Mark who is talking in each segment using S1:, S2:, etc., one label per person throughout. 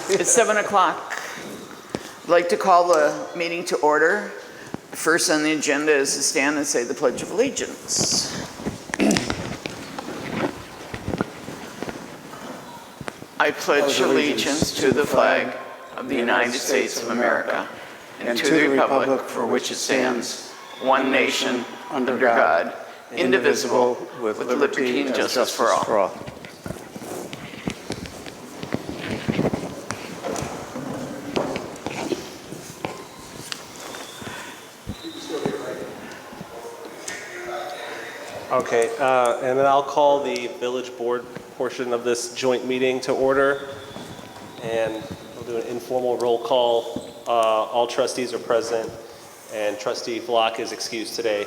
S1: It's 7 o'clock. I'd like to call the meeting to order. First on the agenda is to stand and say the Pledge of Allegiance. I pledge allegiance to the flag of the United States of America and to the republic for which it stands, one nation, under God, indivisible, with liberty and justice for all.
S2: Okay, and then I'll call the village board portion of this joint meeting to order. And we'll do an informal roll call. All trustees are present, and Trustee Vlock is excused today.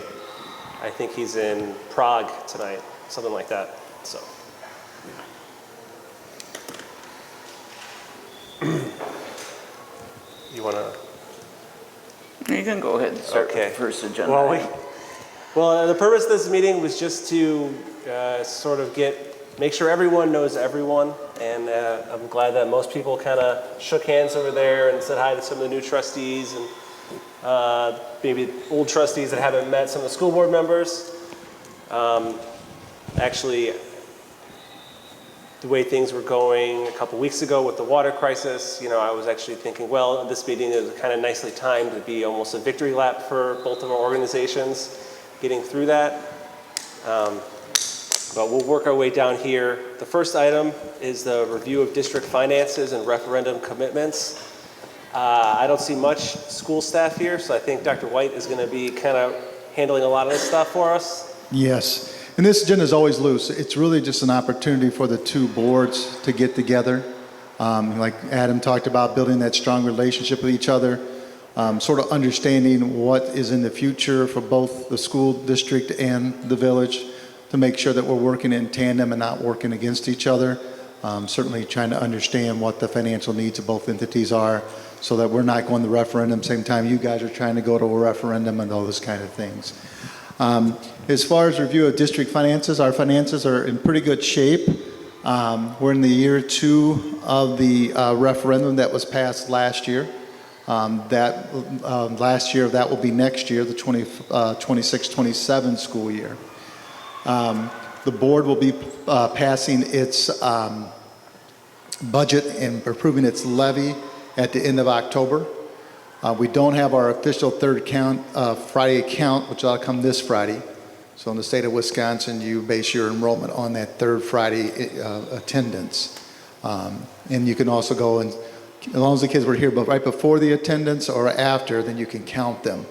S2: I think he's in Prague tonight, something like that. So, you want to?
S1: You can go ahead and start with the first agenda.
S2: Well, the purpose of this meeting was just to sort of make sure everyone knows everyone, and I'm glad that most people kind of shook hands over there and said hi to some of the new trustees and maybe old trustees that haven't met some of the school board members. Actually, the way things were going a couple weeks ago with the water crisis, I was actually thinking, well, this meeting is kind of nicely timed to be almost a victory lap for both of our organizations, getting through that. But we'll work our way down here. The first item is the review of district finances and referendum commitments. I don't see much school staff here, so I think Dr. White is going to be kind of handling a lot of this stuff for us.
S3: Yes, and this agenda is always loose. It's really just an opportunity for the two boards to get together. Like Adam talked about, building that strong relationship with each other, sort of understanding what is in the future for both the school district and the village, to make sure that we're working in tandem and not working against each other. Certainly trying to understand what the financial needs of both entities are, so that we're not going to referendum same time you guys are trying to go to a referendum and all those kind of things. As far as review of district finances, our finances are in pretty good shape. We're in the year 2 of the referendum that was passed last year. Last year, that will be next year, the 26-27 school year. The board will be passing its budget and approving its levy at the end of October. We don't have our official third Friday count, which will come this Friday. So in the state of Wisconsin, you base your enrollment on that third Friday attendance. And you can also go and, as long as the kids were here but right before the attendance or after, then you can count them.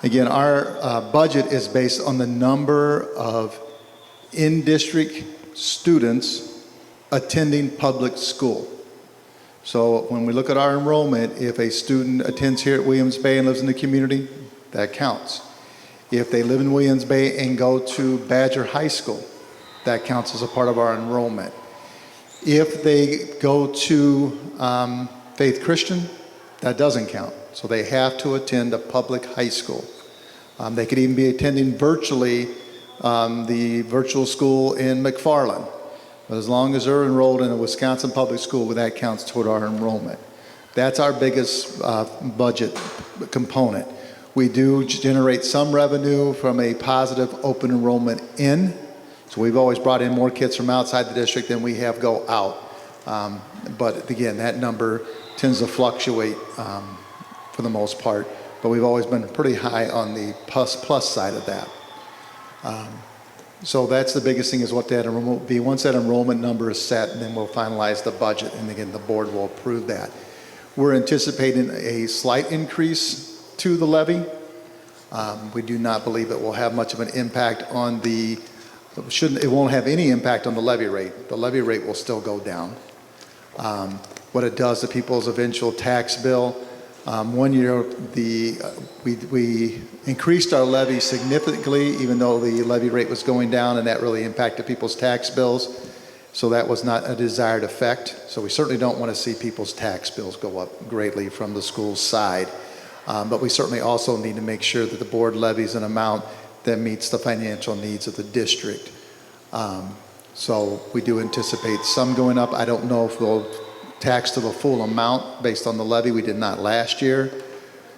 S3: Again, our budget is based on the number of in-district students attending public school. So when we look at our enrollment, if a student attends here at Williams Bay and lives in the community, that counts. If they live in Williams Bay and go to Badger High School, that counts as a part of our enrollment. If they go to Faith Christian, that doesn't count. So they have to attend a public high school. They could even be attending virtually the virtual school in McFarland. But as long as they're enrolled in a Wisconsin public school, that counts toward our enrollment. That's our biggest budget component. We do generate some revenue from a positive open enrollment in. So we've always brought in more kids from outside the district than we have go out. But again, that number tends to fluctuate for the most part. But we've always been pretty high on the plus side of that. So that's the biggest thing, is what that enrollment will be. Once that enrollment number is set, then we'll finalize the budget, and again, the board will approve that. We're anticipating a slight increase to the levy. We do not believe it will have much of an impact on it won't have any impact on the levy rate. The levy rate will still go down. What it does to people's eventual tax bill, one year we increased our levy significantly, even though the levy rate was going down, and that really impacted people's tax bills. So that was not a desired effect. So we certainly don't want to see people's tax bills go up greatly from the school's side. But we certainly also need to make sure that the board levies an amount that meets the financial needs of the district. So we do anticipate some going up. I don't know if we'll taxed to the full amount based on the levy. We did not last year.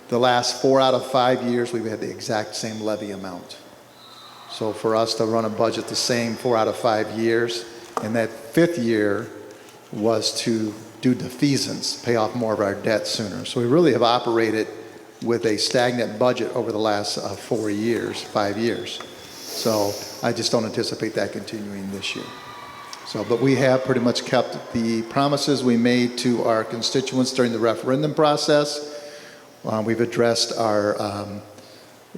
S3: The last 4 out of 5 years, we've had the exact same levy amount. So for us to run a budget the same 4 out of 5 years, and that 5th year was to do defeasance, pay off more of our debt sooner. So we really have operated with a stagnant budget over the last 4 years, 5 years. So I just don't anticipate that continuing this year. So, but we have pretty much kept the promises we made to our constituents during the referendum process. We've addressed our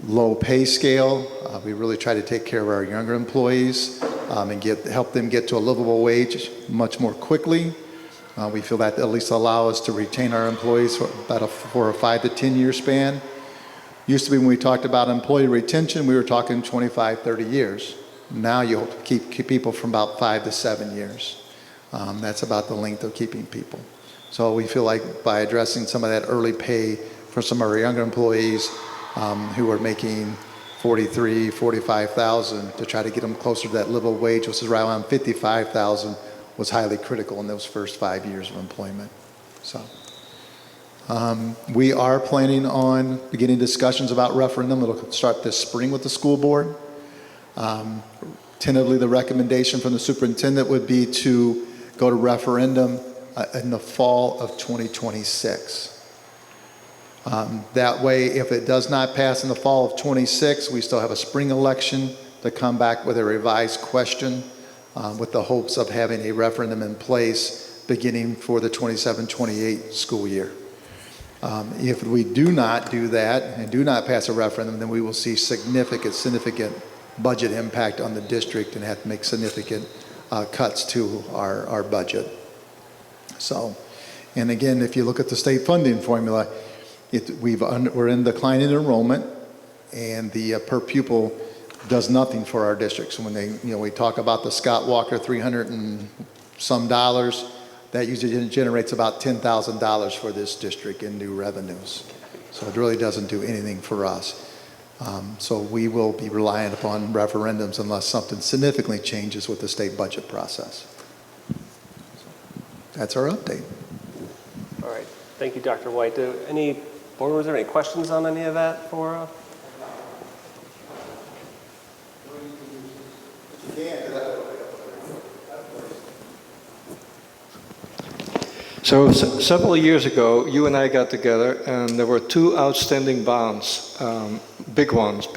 S3: low pay scale. We really try to take care of our younger employees and help them get to a livable wage much more quickly. We feel that at least allow us to retain our employees for a 5 to 10 year span. Used to be when we talked about employee retention, we were talking 25, 30 years. Now you keep people from about 5 to 7 years. That's about the length of keeping people. So we feel like by addressing some of that early pay for some of our younger employees who are making $43,000, $45,000 to try to get them closer to that livable wage, which is right around $55,000, was highly critical in those first 5 years of employment. So we are planning on beginning discussions about referendum. It'll start this spring with the school board. Tentatively, the recommendation from the superintendent would be to go to referendum in the fall of 2026. That way, if it does not pass in the fall of 26, we still have a spring election to come back with a revised question with the hopes of having a referendum in place beginning for the 27-28 school year. If we do not do that and do not pass a referendum, then we will see significant budget impact on the district and have to make significant cuts to our budget. So, and again, if you look at the state funding formula, we're in decline in enrollment, and the per pupil does nothing for our district. So when we talk about the Scott Walker $300 and some dollars, that usually generates about $10,000 for this district in new revenues. So it really doesn't do anything for us. So we will be reliant upon referendums unless something significantly changes with the state budget process. So that's our update.
S2: All right. Thank you, Dr. White. Board, was there any questions on any of that for?
S4: So several years ago, you and I got together, and there were 2 outstanding bonds, big ones,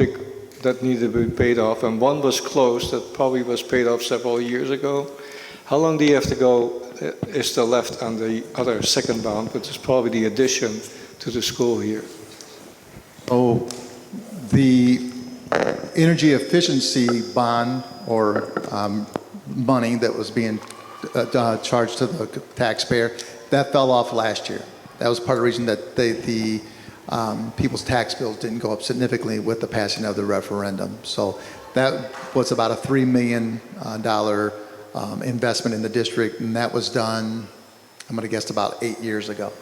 S4: that needed to be paid off, and one was closed that probably was paid off several years ago. How long do you have to go is still left on the other second bond, which is probably the addition to the school year?
S3: Oh, the energy efficiency bond or money that was being charged to the taxpayer, that fell off last year. That was part of the reason that the people's tax bills didn't go up significantly with the passing of the referendum. So that was about a $3 million investment in the district, and that was done, I'm going to guess, about 8 years ago.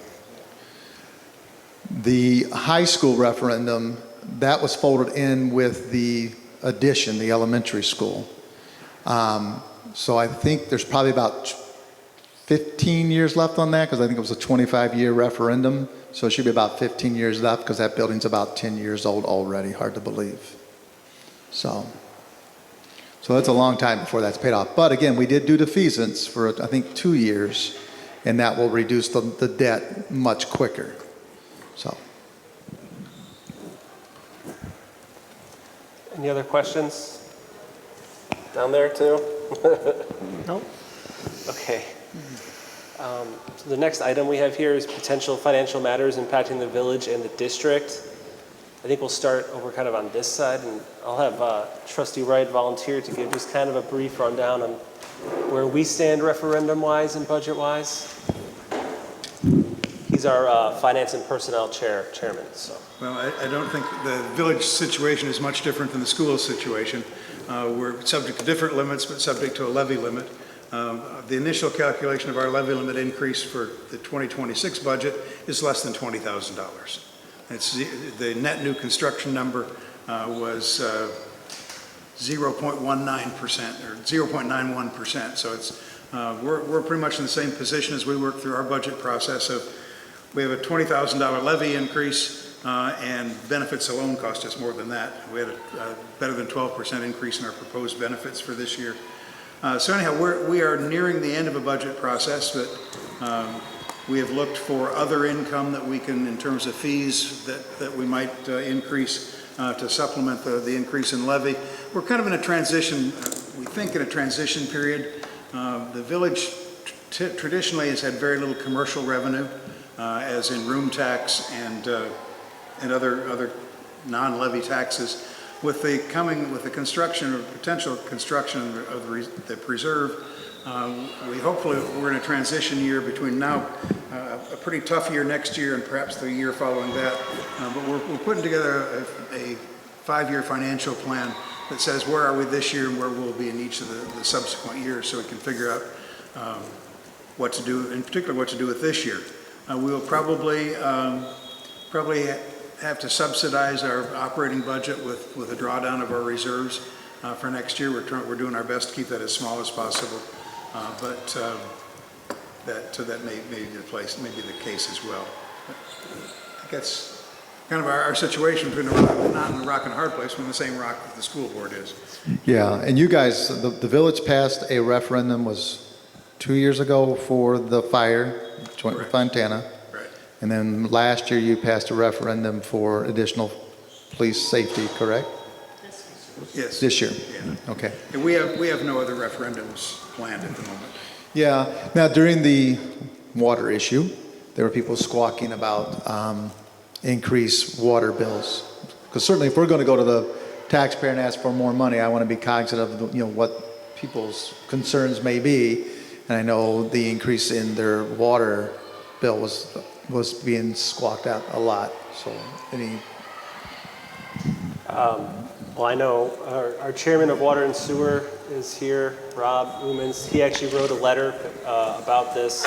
S3: The high school referendum, that was folded in with the addition, the elementary school. So I think there's probably about 15 years left on that, because I think it was a 25-year referendum. So it should be about 15 years left, because that building's about 10 years old already. Hard to believe. So that's a long time before that's paid off. But again, we did do defeasance for, I think, 2 years, and that will reduce the debt much quicker. So.
S2: Any other questions? Down there too?
S3: Nope.
S2: Okay. So the next item we have here is potential financial matters impacting the village and the district. I think we'll start over kind of on this side, and I'll have Trustee Wright volunteer to give just kind of a brief rundown on where we stand referendum-wise and budget-wise. He's our Finance and Personnel Chairman. So.
S5: Well, I don't think the village situation is much different than the school situation. We're subject to different limits, but subject to a levy limit. The initial calculation of our levy limit increase for the 2026 budget is less than $20,000. The net new construction number was 0.19% or 0.91%, so it's We're pretty much in the same position as we work through our budget process of, we have a $20,000 levy increase, and benefits alone cost us more than that. We had a better than 12% increase in our proposed benefits for this year. So anyhow, we are nearing the end of a budget process, but we have looked for other income that we can, in terms of fees, that we might increase to supplement the increase in levy. We're kind of in a transition, we think in a transition period. The village traditionally has had very little commercial revenue, as in room tax and other non-levy taxes. With the construction or potential construction of the preserve, we're in a transition year between now, a pretty tough year next year and perhaps the year following that. But we're putting together a 5-year financial plan that says where are we this year and where we'll be in each of the subsequent years, so we can figure out what to do, in particular what to do with this year. We'll probably have to subsidize our operating budget with a drawdown of our reserves for next year. We're doing our best to keep that as small as possible, but that may be the case as well. But I think that's kind of our situation, between not in a rock and a hard place, we're in the same rock that the school board is.
S3: Yeah, and you guys, the village passed a referendum, was 2 years ago, for the fire, joint with Fontana.
S5: Right.
S3: And then last year you passed a referendum for additional police safety, correct?
S5: Yes.
S3: This year?
S5: Yeah.
S3: Okay.
S5: And we have no other referendums planned at the moment.
S3: Yeah. Now, during the water issue, there were people squawking about increased water bills. Because certainly if we're going to go to the taxpayer and ask for more money, I want to be cognizant of what people's concerns may be. And I know the increase in their water bill was being squawked at a lot. So any...
S2: Well, I know our chairman of water and sewer is here, Rob Umans. He actually wrote a letter about this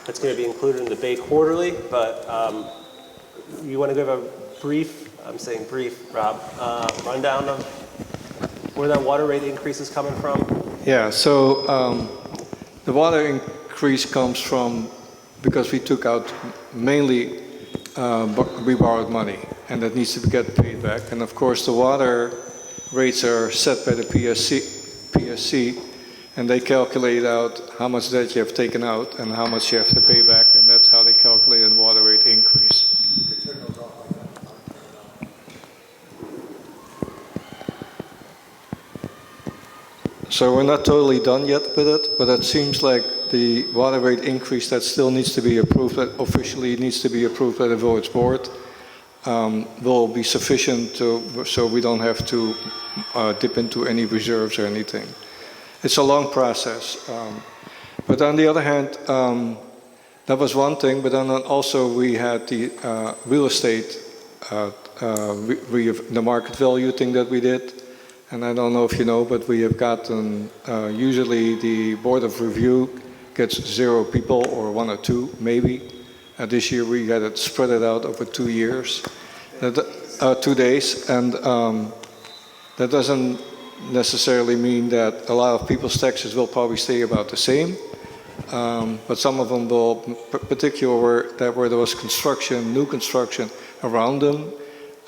S2: that's going to be included in the Bay Quarterly, but you want to give a brief, I'm saying brief, Rob, rundown of where that water rate increase is coming from?
S4: Yeah, so the water increase comes from, because we took out mainly, we borrowed money, and that needs to get paid back. And of course, the water rates are set by the PSC, and they calculate out how much debt you have taken out and how much you have to pay back, and that's how they calculate the water rate increase. So we're not totally done yet with it, but it seems like the water rate increase that still needs to be approved, that officially needs to be approved by the village board, will be sufficient so we don't have to dip into any reserves or anything. It's a long process. But on the other hand, that was one thing, but then also we had the real estate, the market value thing that we did. And I don't know if you know, but we have gotten, usually the Board of Review gets 0 people or 1 or 2 maybe. This year we got it spread it out over 2 years, 2 days. And that doesn't necessarily mean that a lot of people's taxes will probably stay about the same. But some of them will, particularly where there was construction, new construction around them.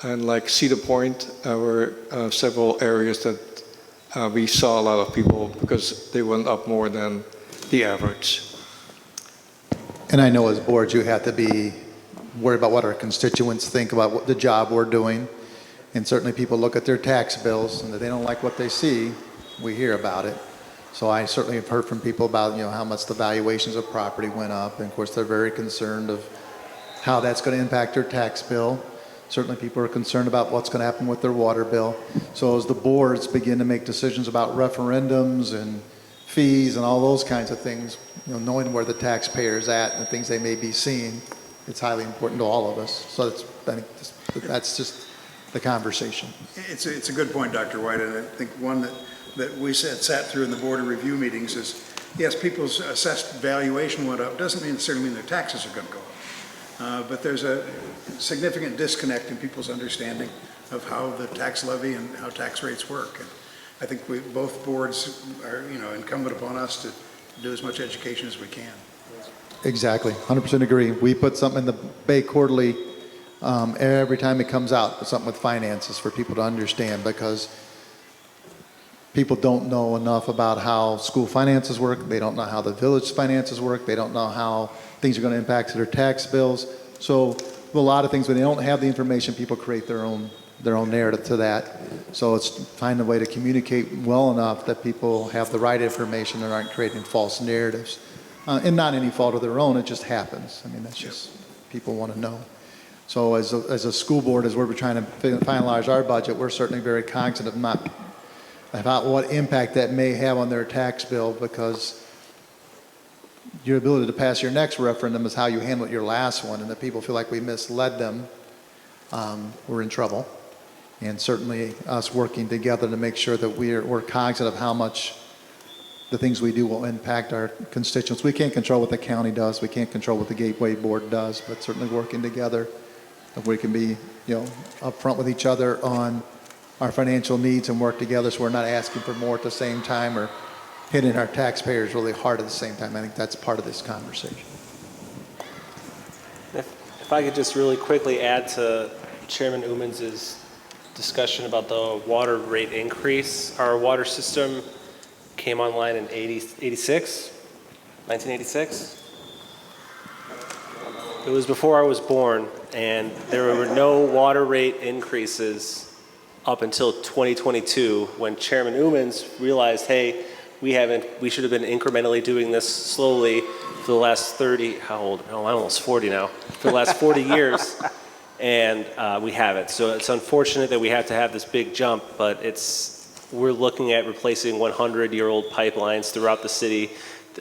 S4: And like Cedar Point, were several areas that we saw a lot of people because they went up more than the average.
S3: And I know as boards, you have to be worried about what our constituents think about what the job we're doing. And certainly people look at their tax bills, and if they don't like what they see, we hear about it. So I certainly have heard from people about, how much the valuations of property went up. And of course, they're very concerned of how that's going to impact their tax bill. Certainly people are concerned about what's going to happen with their water bill. So as the boards begin to make decisions about referendums and fees and all those kinds of things, knowing where the taxpayer is at and the things they may be seeing, it's highly important to all of us. So that's just the conversation.
S5: It's a good point, Dr. White, and I think one that we sat through in the Board of Review meetings is, yes, people's assessed valuation went up, doesn't necessarily mean their taxes are going to go up. But there's a significant disconnect in people's understanding of how the tax levy and how tax rates work. And I think both boards are, incumbent upon us to do as much education as we can.
S3: Exactly, 100% agree. We put something in the Bay Quarterly every time it comes out, something with finances for people to understand, because people don't know enough about how school finances work. They don't know how the village finances work. They don't know how things are going to impact their tax bills. So a lot of things, when they don't have the information, people create their own narrative to that. So it's find a way to communicate well enough that people have the right information and aren't creating false narratives. And not any fault of their own, it just happens. I mean, that's just, people want to know. So as a school board, as we're trying to finalize our budget, we're certainly very cognizant about what impact that may have on their tax bill, because your ability to pass your next referendum is how you handled your last one, and if people feel like we misled them, we're in trouble. And certainly us working together to make sure that we're cognizant of how much the things we do will impact our constituents. We can't control what the county does. We can't control what the Gateway Board does, but certainly working together, if we can be, upfront with each other on our financial needs and work together so we're not asking for more at the same time or hitting our taxpayers really hard at the same time. I think that's part of this conversation.
S2: If I could just really quickly add to Chairman Umans' discussion about the water rate increase. Our water system came online in 1986. It was before I was born, and there were no water rate increases up until 2022, when Chairman Umans realized, hey, we should have been incrementally doing this slowly for the last 30, how old? Oh, I'm almost 40 now. For the last 40 years, and we haven't. So it's unfortunate that we have to have this big jump, but we're looking at replacing 100-year-old pipelines throughout the city.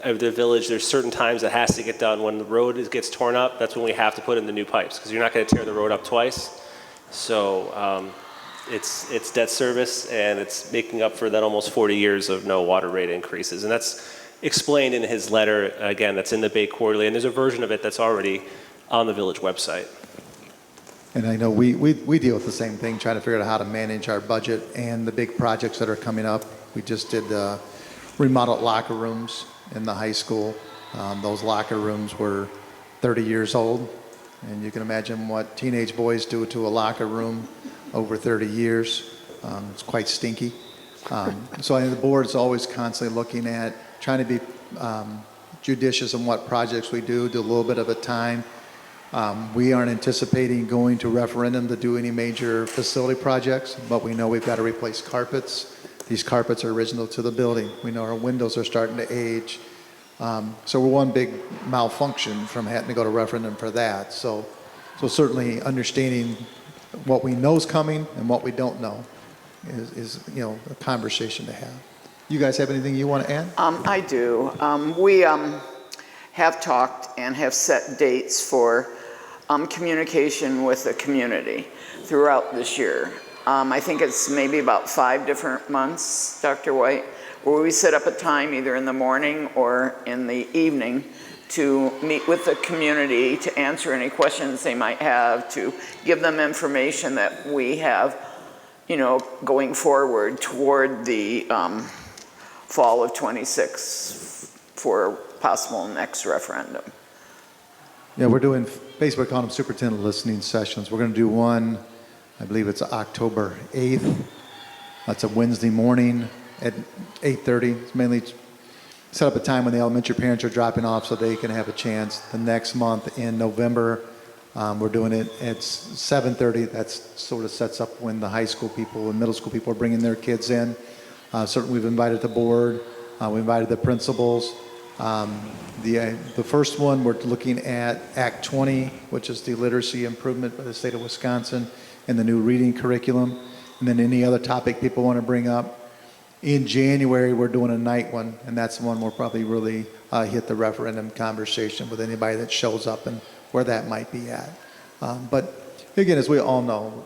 S2: The village, there's certain times that has to get done. When the road gets torn up, that's when we have to put in the new pipes, because you're not going to tear the road up twice. So it's debt service, and it's making up for that almost 40 years of no water rate increases. And that's explained in his letter, again, that's in the Bay Quarterly, and there's a version of it that's already on the village website.
S3: And I know we deal with the same thing, trying to figure out how to manage our budget and the big projects that are coming up. We just did remodeled locker rooms in the high school. Those locker rooms were 30 years old, and you can imagine what teenage boys do to a locker room over 30 years. It's quite stinky. So I think the board is always constantly looking at trying to be judicious in what projects we do a little bit at a time. We aren't anticipating going to referendum to do any major facility projects, but we know we've got to replace carpets. These carpets are original to the building. We know our windows are starting to age. So we're one big malfunction from having to go to referendum for that. So certainly understanding what we know is coming and what we don't know is a conversation to have. You guys have anything you want to add?
S1: I do. We have talked and have set dates for communication with the community throughout this year. I think it's maybe about 5 different months, Dr. White, where we set up a time either in the morning or in the evening to meet with the community, to answer any questions they might have, to give them information that we have, going forward toward the fall of 26 for possible next referendum.
S3: Yeah, we're doing, basically we're calling them superintendent listening sessions. We're going to do one, I believe it's October 8th. That's a Wednesday morning at 8:30. It's mainly set up a time when the elementary parents are dropping off so they can have a chance. The next month in November, we're doing it at 7:30. That sort of sets up when the high school people and middle school people are bringing their kids in. Certainly we've invited the board. We invited the principals. The first one, we're looking at Act 20, which is the literacy improvement by the state of Wisconsin and the new reading curriculum. And then any other topic people want to bring up. In January, we're doing a night one, and that's the one we'll probably really hit the referendum conversation with anybody that shows up and where that might be at. But again, as we all know,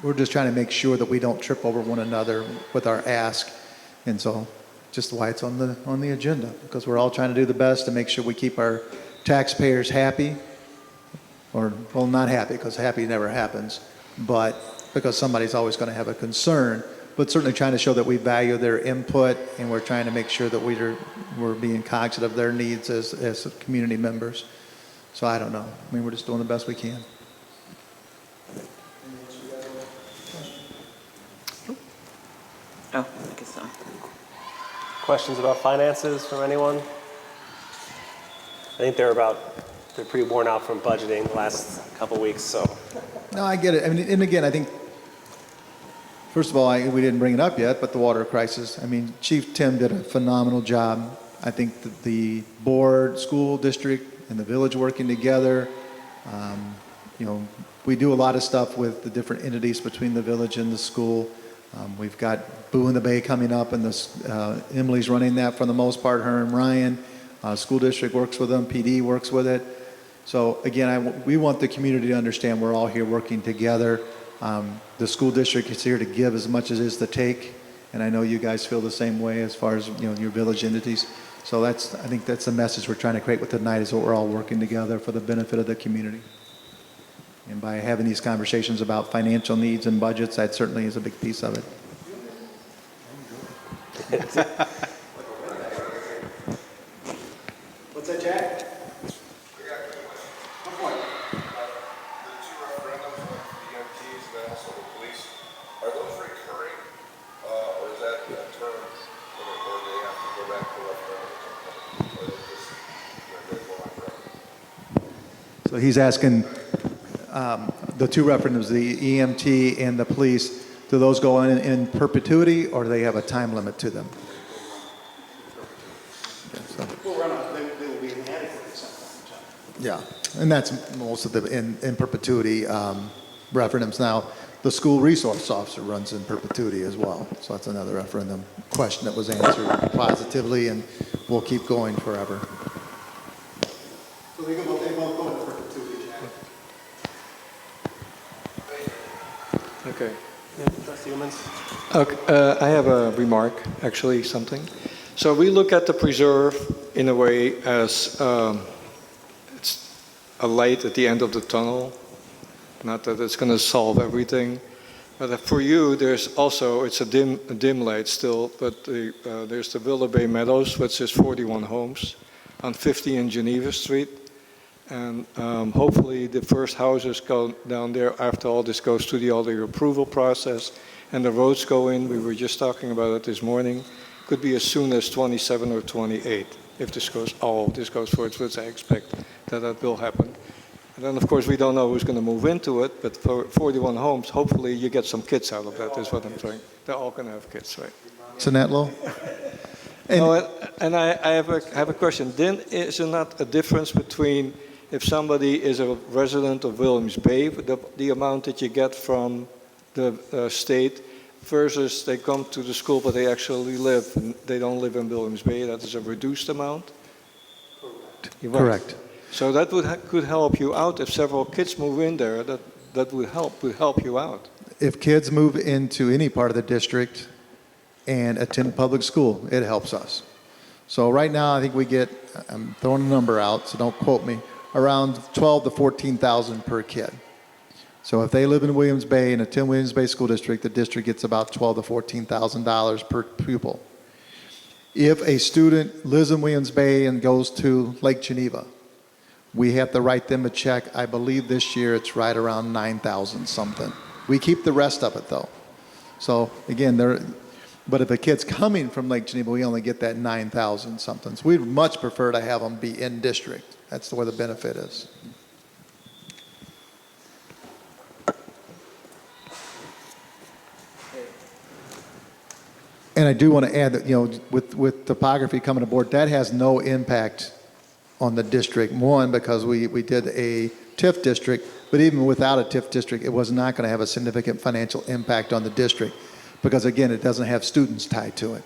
S3: we're just trying to make sure that we don't trip over one another with our ask. And so just why it's on the agenda, because we're all trying to do the best to make sure we keep our taxpayers happy, or, well, not happy, because happy never happens, but because somebody's always going to have a concern but certainly trying to show that we value their input, and we're trying to make sure that we're being cognizant of their needs as community members. So I don't know. I mean, we're just doing the best we can.
S1: Oh, I guess so.
S2: Questions about finances from anyone? I think they're pretty worn out from budgeting the last couple weeks, so.
S3: No, I get it. I mean, and again, I think, first of all, we didn't bring it up yet, but the water crisis. I mean, Chief Tim did a phenomenal job. I think that the board, school district, and the village working together, we do a lot of stuff with the different entities between the village and the school. We've got Boo in the Bay coming up, and Emily's running that for the most part, her and Ryan. School district works with them, PD works with it. So again, we want the community to understand we're all here working together. The school district is here to give as much as it is to take, and I know you guys feel the same way as far as your village entities. So I think that's the message we're trying to create with tonight, is that we're all working together for the benefit of the community. And by having these conversations about financial needs and budgets, that certainly is a big piece of it. What's that, Jack?
S6: The two referendums on the EMTs and then also the police, are those recurring, or is that a term where they have to go back to referendum, or they just, they go on forever?
S3: So he's asking the two referendums, the EMT and the police, do those go in perpetuity, or do they have a time limit to them?
S5: They will be inadequate at some point in time.
S3: Yeah, and that's most of the in perpetuity referendums. Now, the school resource officer runs in perpetuity as well, so that's another referendum question that was answered positively, and will keep going forever. So they both go in perpetuity, Jack.
S4: Okay.
S2: Yeah, Trustee Humans?
S4: Okay, I have a remark, actually, something. So we look at the preserve in a way as it's a light at the end of the tunnel. Not that it's going to solve everything, but for you, there's also, it's a dim light still, but there's the Willow Bay Meadows, which is 41 homes on 50 in Geneva Street. And hopefully the first houses go down there after all this goes through all the approval process and the roads go in. We were just talking about it this morning. Could be as soon as 27 or 28 if this goes forward, which I expect that will happen. And then of course we don't know who's going to move into it, but for 41 homes, hopefully you get some kids out of that, is what I'm saying. They're all going to have kids, right?
S3: Sanetlo?
S4: And I have a question. Then is there not a difference between if somebody is a resident of Williams Bay, the amount that you get from the state, versus they come to the school but they actually they don't live in Williams Bay, that is a reduced amount?
S3: Correct.
S4: So that could help you out if several kids move in there, that would help you out.
S3: If kids move into any part of the district and attend public school, it helps us. So right now, I think we get, I'm throwing a number out, so don't quote me, around 12 to 14,000 per kid. So if they live in Williams Bay and attend Williams Bay School District, the district gets about $12,000 to $14,000 per pupil. If a student lives in Williams Bay and goes to Lake Geneva, we have to write them a check. I believe this year it's right around 9,000 something. We keep the rest of it though. So again, but if a kid's coming from Lake Geneva, we only get that 9,000 something. So we'd much prefer to have them be in district. That's where the benefit is. And I do want to add that, with topography coming aboard, that has no impact on the district. One, because we did a TIF district, but even without a TIF district, it was not going to have a significant financial impact on the district because, again, it doesn't have students tied to it.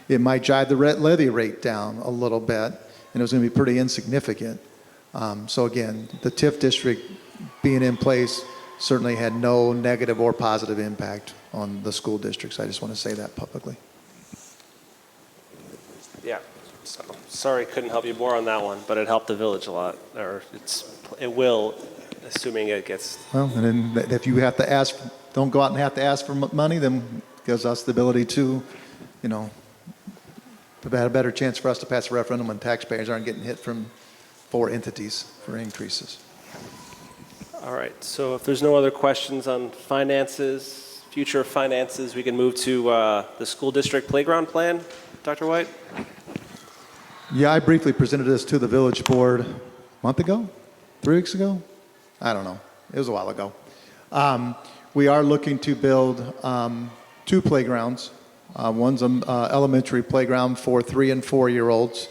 S3: It might drive the levy rate down a little bit, and it was going to be pretty insignificant. So, again, the TIF district being in place certainly had no negative or positive impact on the school districts. I just want to say that publicly.
S2: Yeah. So, sorry, couldn't help you more on that one, but it helped the village a lot. Or it will, assuming it gets.
S3: Well, and then if you have to ask, don't go out and have to ask for money, then gives us the ability to, you know, to have a better chance for us to pass a referendum when taxpayers aren't getting hit from 4 entities for increases.
S2: All right, so if there's no other questions on finances, future finances, we can move to the school district playground plan. Dr. White?
S3: Yeah, I briefly presented this to the village board a month ago, 3 weeks ago. I don't know. It was a while ago. We are looking to build 2 playgrounds. One's an elementary playground for 3 and 4-year-olds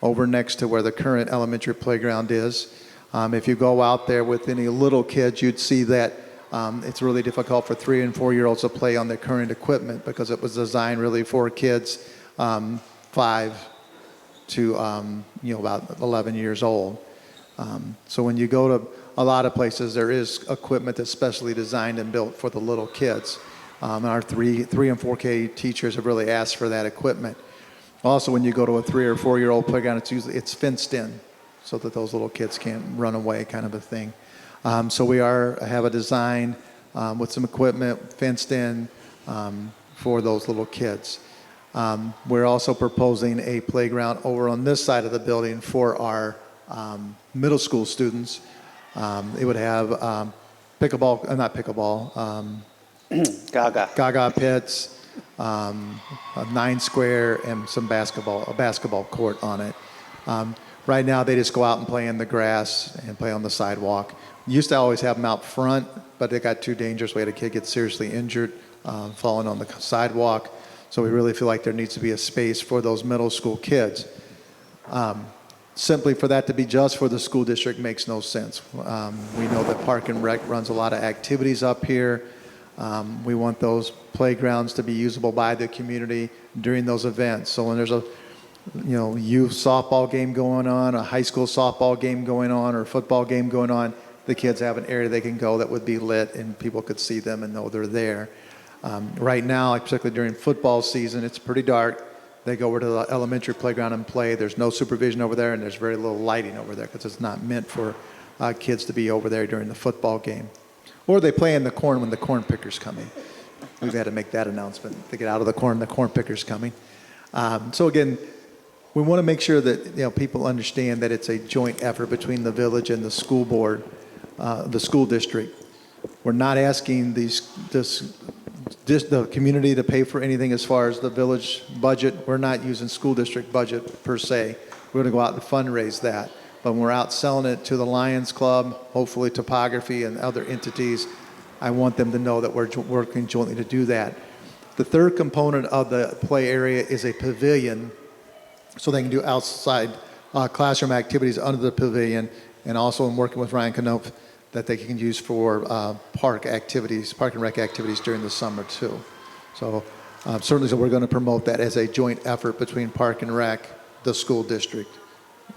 S3: over next to where the current elementary playground is. If you go out there with any little kids, you'd see that it's really difficult for 3 and 4-year-olds to play on the current equipment because it was designed really for kids 5 to about 11 years old. So when you go to a lot of places, there is equipment that's specially designed and built for the little kids. And our 3 and 4K teachers have really asked for that equipment. Also, when you go to a 3 or 4-year-old playground, it's fenced in so that those little kids can't run away, kind of a thing. So we have a design with some equipment fenced in for those little kids. We're also proposing a playground over on this side of the building for our middle school students. It would have Gaga pits, a 9 square, and a basketball court on it. Right now, they just go out and play in the grass and play on the sidewalk. Used to always have them out front, but it got too dangerous. We had a kid get seriously injured falling on the sidewalk. So we really feel like there needs to be a space for those middle school kids. Simply for that to be just for the school district makes no sense. We know that Park and Rec runs a lot of activities up here. We want those playgrounds to be usable by the community during those events. So when there's a youth softball game going on, a high school softball game going on, or a football game going on, the kids have an area they can go that would be lit and people could see them and know they're there. Right now, particularly during football season, it's pretty dark. They go over to the elementary playground and play. There's no supervision over there, and there's very little lighting over there because it's not meant for kids to be over there during the football game. Or they play in the corn when the corn picker's coming. We've had to make that announcement to get out of the corn picker's coming. So again, we want to make sure that people understand that it's a joint effort between the village and the school board, the school district. We're not asking the community to pay for anything as far as the village budget. We're not using school district budget per se. We're going to go out and fundraise that. But when we're out selling it to the Lions Club, hopefully Topography and other entities, I want them to know that we're working jointly to do that. The third component of the play area is a pavilion, so they can do outside classroom activities under the pavilion, and also in working with Ryan Knope that they can use for park and rec activities during the summer too. So certainly we're going to promote that as a joint effort between Park and Rec, the school district,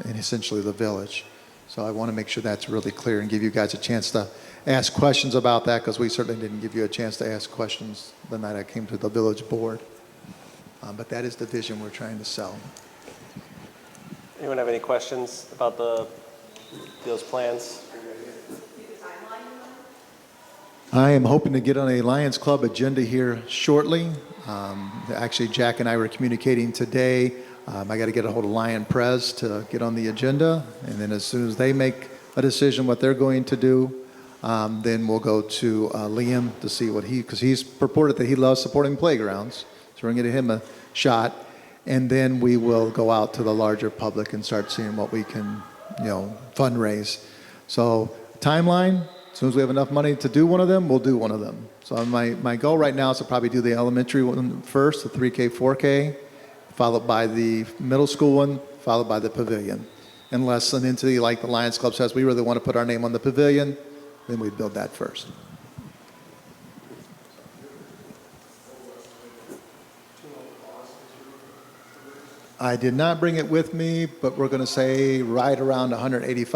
S3: and essentially the village. So I want to make sure that's really clear and give you guys a chance to ask questions about that, because we certainly didn't give you a chance to ask questions the night I came to the village board. But that is the vision we're trying to sell.
S2: Anyone have any questions about those plans?
S3: I am hoping to get on a Lions Club agenda here shortly. Actually, Jack and I were communicating today. I got to get a hold of Lion Prez to get on the agenda, and then as soon as they make a decision what they're going to do, then we'll go to Liam to see what because he's purported that he loves supporting playgrounds, so we're going to give him a shot, and then we will go out to the larger public and start seeing what we can, fundraise. So timeline. As soon as we have enough money to do one of them, we'll do one of them. So my goal right now is to probably do the elementary one first, the 3K, 4K, followed by the middle school one, followed by the pavilion. Unless an entity like the Lions Club says we really want to put our name on the pavilion, then we build that first. I did not bring it with me, but we're going to say right around 185.